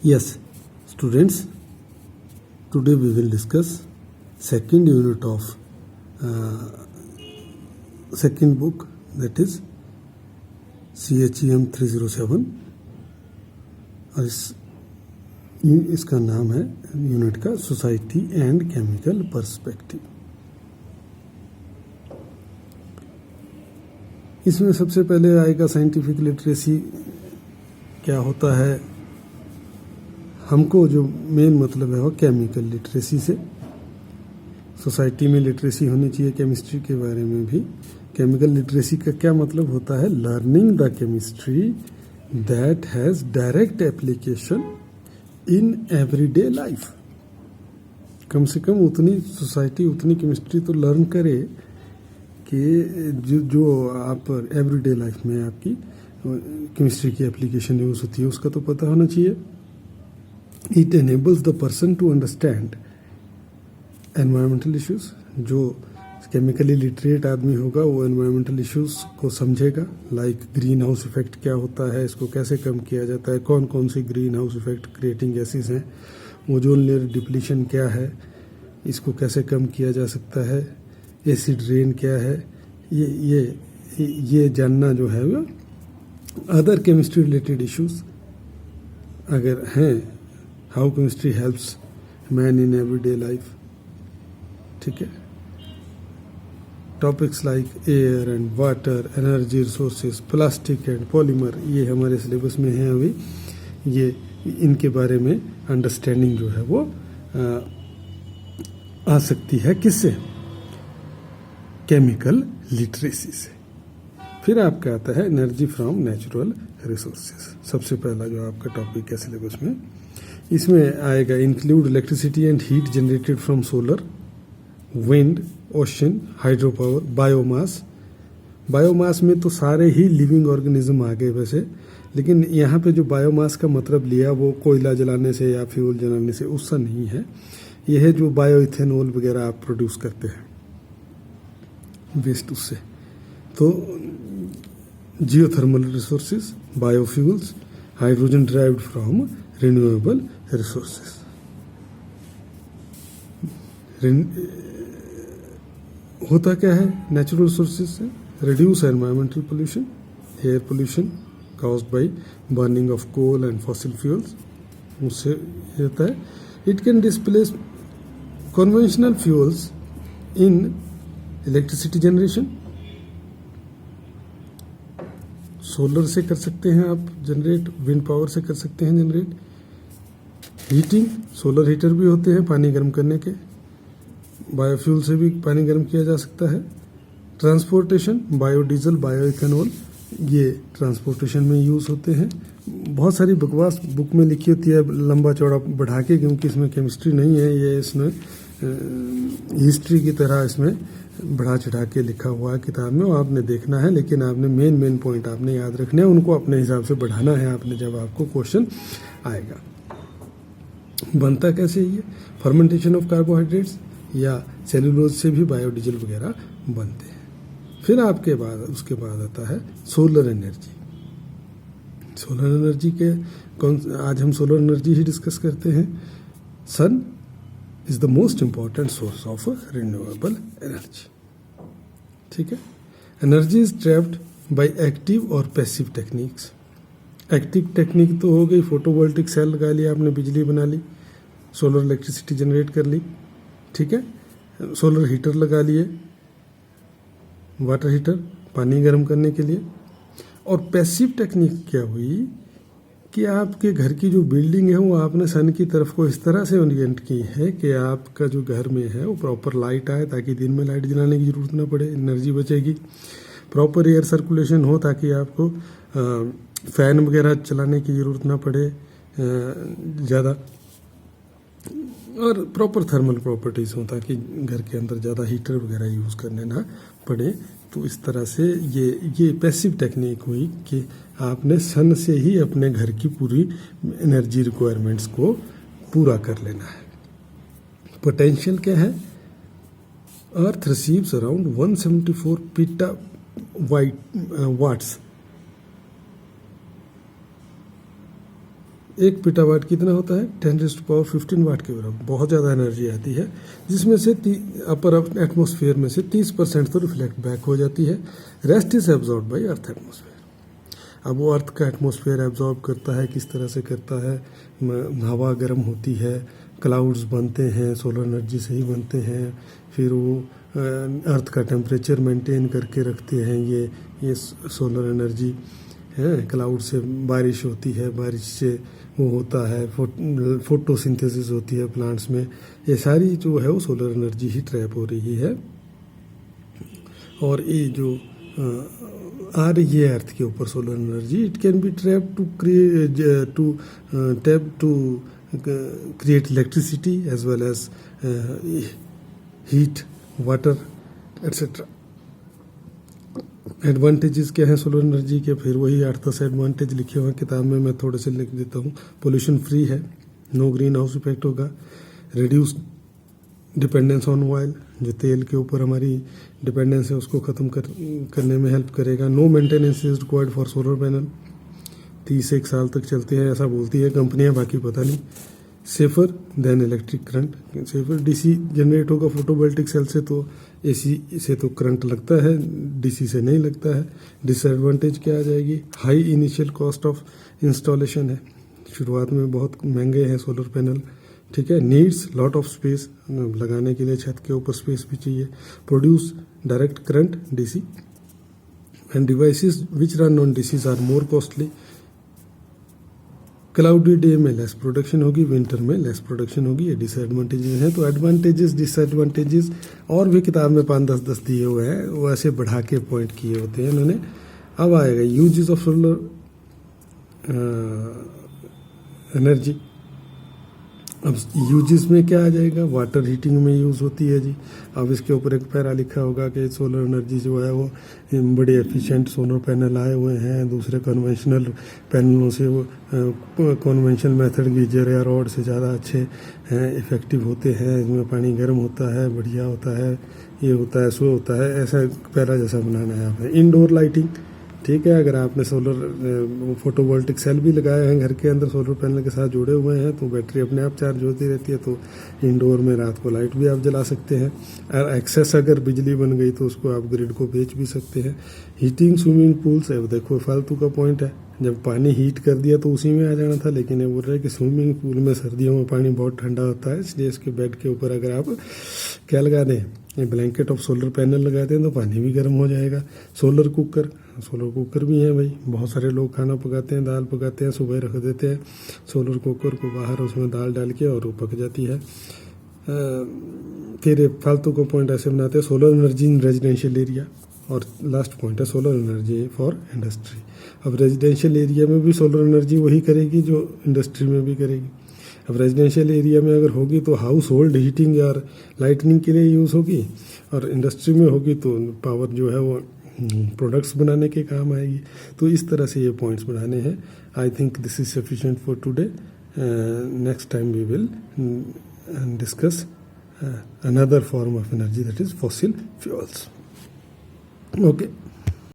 Yes, students, today we will discuss second unit of second book, that is CHEM 307 और इसका नाम है unit का सोसाइटी एंड केमिकल पर्सपेक्टिव। इसमें सबसे पहले आएगा साइंटिफिक लिटरेसी क्या होता है। हमको जो मेन मतलब है वो केमिकल लिटरेसी से। सोसाइटी में लिटरेसी होनी चाहिए केमिस्ट्री के बारे में भी। केमिकल लिटरेसी का क्या मतलब होता है? Learning the chemistry that has direct application in everyday life. कम से कम उतनी सोसाइटी उतनी केमिस्ट्री तो लर्न करे कि जो आप एवरीडे लाइफ में आपकी केमिस्ट्री की एप्लीकेशन यूज होती है उसका तो पता होना चाहिए। It enables the person to understand environmental issues। जो केमिकली लिटरेट आदमी होगा वो एनवायरमेंटल इश्यूज को समझेगा, लाइक ग्रीन हाउस इफेक्ट क्या होता है, इसको कैसे कम किया जाता है, कौन कौन सी green house effect creating gases हैं, ओजोन लेयर डिप्लीशन क्या है, इसको कैसे कम किया जा सकता है, एसिड रेन क्या है, ये जानना जो है वो अदर केमिस्ट्री रिलेटेड इश्यूज अगर हैं। How chemistry helps man in everyday life, ठीक है। Topics like air and water, energy resources, plastic and polymer, ये हमारे सिलेबस में है अभी। ये इनके बारे में अंडरस्टैंडिंग जो है वो आ सकती है किससे? केमिकल लिटरेसी से। फिर आपका आता है एनर्जी फ्रॉम नेचुरल रिसोर्सेज। सबसे पहला जो आपका टॉपिक है सिलेबस में, इसमें आएगा include electricity and heat generated from solar, wind, ocean, hydro power, biomass. Biomass में तो सारे ही लिविंग ऑर्गेनिज्म आ गए वैसे, लेकिन यहाँ पे जो बायोमास का मतलब लिया वो कोयला जलाने से या फ्यूल जलाने से उससे नहीं है। यह है जो बायो इथेनॉल वगैरह आप प्रोड्यूस करते हैं वेस्ट उससे। तो geothermal resources, biofuels, hydrogen derived from renewable resources. होता क्या है नेचुरल रिसोर्सेज से? Reduce environmental pollution, air pollution caused by burning of coal and fossil fuels, उससे होता है। It can displace conventional fuels in electricity generation. Solar से कर सकते हैं आप जनरेट, विंड पावर से कर सकते हैं जनरेट। हीटिंग, सोलर हीटर भी होते हैं पानी गर्म करने के, बायोफ्यूल से भी पानी गर्म किया जा सकता है। ट्रांसपोर्टेशन, बायोडीजल, बायोइथेनॉल, ये ट्रांसपोर्टेशन में यूज़ होते हैं। बहुत सारी बकवास बुक में लिखी होती है लंबा चौड़ा बढ़ा के, क्योंकि इसमें केमिस्ट्री नहीं है, ये इसमें हिस्ट्री की तरह इसमें बढ़ा चढ़ा के लिखा हुआ है किताब में, वो आपने देखना है। लेकिन आपने मेन पॉइंट आपने याद रखने हैं, उनको अपने हिसाब से बढ़ाना है आपने जब आपको क्वेश्चन आएगा। बनता कैसे ये? फर्मेंटेशन ऑफ कार्बोहाइड्रेट्स या सेलुलोज से भी बायोडीजल वगैरह बनते हैं। फिर आपके बाद उसके बाद आता है सोलर एनर्जी। सोलर एनर्जी के आज हम सोलर एनर्जी ही डिस्कस करते हैं। Sun is the most important source of renewable energy, ठीक है। Energy is trapped by active और पैसिव टेक्निक्स। एक्टिव टेक्निक तो हो गई, फोटोवोल्टिक सेल लगा लिया आपने, बिजली बना ली, सोलर इलेक्ट्रिसिटी जनरेट कर ली, ठीक है। सोलर हीटर लगा लिए, वाटर हीटर पानी गर्म करने के लिए। और पैसिव टेक्निक क्या हुई कि आपके घर की जो बिल्डिंग है वो आपने सन की तरफ को इस तरह से ओरिएंट की है कि आपका जो घर में है वो प्रॉपर लाइट आए, ताकि दिन में लाइट जलाने की ज़रूरत ना पड़े, एनर्जी बचेगी। प्रॉपर एयर सर्कुलेशन हो ताकि आपको फैन वगैरह चलाने की ज़रूरत ना पड़े ज़्यादा, और प्रॉपर थर्मल प्रॉपर्टीज़ हो ताकि घर के अंदर ज़्यादा हीटर वगैरह यूज़ करने ना पड़े। तो इस तरह से ये पैसिव टेक्निक हुई कि आपने सन से ही अपने घर की पूरी एनर्जी रिक्वायरमेंट्स को पूरा कर लेना है। पोटेंशियल क्या है? अर्थ रिसीव्स अराउंड 174 पीटा वाट्स 1 पेटावाट कितना होता है 10⁻15 वाट के बराबर, बहुत ज़्यादा एनर्जी आती है, जिसमें से अपर एटमॉस्फेयर में से 30% तो रिफ्लेक्ट बैक हो जाती है, rest is absorb by earth atmosphere. अब वो अर्थ का एटमॉस्फेयर एब्जॉर्ब करता है, किस तरह से करता है, हवा गर्म होती है, क्लाउड्स बनते हैं, सोलर एनर्जी से ही बनते हैं, फिर वो अर्थ का टेम्परेचर मेंटेन करके रखते हैं, ये सोलर एनर्जी है। क्लाउड से बारिश होती है, बारिश से वो होता है, फोटोसिंथेसिस होती है प्लांट्स में, ये सारी जो है वो सोलर एनर्जी ही ट्रैप हो रही है। और ये जो आ रही है अर्थ के ऊपर solar energy, it can be trap to create electricity as well as heat, water etcetera. Advantages क्या हैं सोलर एनर्जी के, फिर वही 8-10 एडवांटेज लिखे हुए हैं किताब में, मैं थोड़े से लिख देता हूँ। पोल्यूशन फ्री है, नो ग्रीन हाउस इफेक्ट होगा, रिड्यूस डिपेंडेंस ऑन ऑयल, जो तेल के ऊपर हमारी डिपेंडेंस है उसको ख़त्म करने में हेल्प करेगा। No maintenance is required for solar panel, 31 साल तक चलते हैं ऐसा बोलती है कंपनियां, बाकी पता नहीं। Safer than electric current, safer DC generate होगा फोटोवोल्टिक सेल से, तो एसी से तो करंट लगता है, डीसी से नहीं लगता है। डिसएडवांटेज क्या आ जाएगी, high initial cost of installation है, शुरुआत में बहुत महंगे हैं सोलर पैनल, ठीक है। नीड्स लॉट ऑफ स्पेस, लगाने के लिए छत के ऊपर स्पेस भी चाहिए। Produce direct current DC, and devices which run on DCs are more costly. Cloudy day में लेस प्रोडक्शन होगी, विंटर में लेस प्रोडक्शन होगी, ये डिसएडवांटेजेस हैं। तो एडवांटेजेस डिसएडवांटेजेस और भी किताब में 5-10 दिए हुए हैं, वो ऐसे बढ़ा के पॉइंट किए होते हैं इन्होंने। अब आएगा यूजेस ऑफ सोलर एनर्जी। अब यूजेस में क्या आ जाएगा, वाटर हीटिंग में यूज़ होती है जी। अब इसके ऊपर एक पैरा लिखा होगा कि सोलर एनर्जी जो है वो बड़े एफिशिएंट सोलर पैनल आए हुए हैं, दूसरे कन्वेंशनल पैनलों से वो कन्वेंशनल मेथड गीजर या रॉड से ज़्यादा अच्छे हैं, इफ़ेक्टिव होते हैं, इसमें पानी गर्म होता है, बढ़िया होता है, ये होता है, सो होता है, ऐसा पैरा जैसा बनाना है आपने। इंडोर लाइटिंग, ठीक है, अगर आपने सोलर फोटोवोल्टिक सेल भी लगाए हैं घर के अंदर, सोलर पैनल के साथ जुड़े हुए हैं, तो बैटरी अपने आप चार्ज होती रहती है, तो इंडोर में रात को लाइट भी आप जला सकते हैं। और एक्सेस अगर बिजली बन गई तो उसको आप ग्रिड को बेच भी सकते हैं। हीटिंग स्विमिंग पूल्स है, देखो फालतू का पॉइंट है, जब पानी हीट कर दिया तो उसी में आ जाना था, लेकिन ये बोल रहा है कि स्विमिंग पूल में सर्दियों में पानी बहुत ठंडा होता है, इसलिए इसके बेड के ऊपर अगर आप क्या लगा दें, ये ब्लैंकेट ऑफ सोलर पैनल लगा दें तो पानी भी गर्म हो जाएगा। सोलर कुकर भी हैं भाई, बहुत सारे लोग खाना पकाते हैं, दाल पकाते हैं, सुबह रख देते हैं सोलर कुकर को बाहर, उसमें दाल डाल के और वो पक जाती है। फिर फालतू को पॉइंट ऐसे बनाते हैं, solar energy in residential area, और लास्ट पॉइंट है सोलर एनर्जी फॉर इंडस्ट्री। अब रेजिडेंशियल एरिया में भी सोलर एनर्जी वही करेगी जो इंडस्ट्री में भी करेगी। अब रेजिडेंशियल एरिया में अगर होगी तो हाउस होल्ड हीटिंग और लाइटनिंग के लिए यूज़ होगी, और इंडस्ट्री में होगी तो पावर जो है वो प्रोडक्ट्स बनाने के काम आएगी। तो इस तरह से ये पॉइंट्स बनाने हैं। I think this is sufficient for today. Next time we will discuss another form of energy, that is fossil fuels. Okay.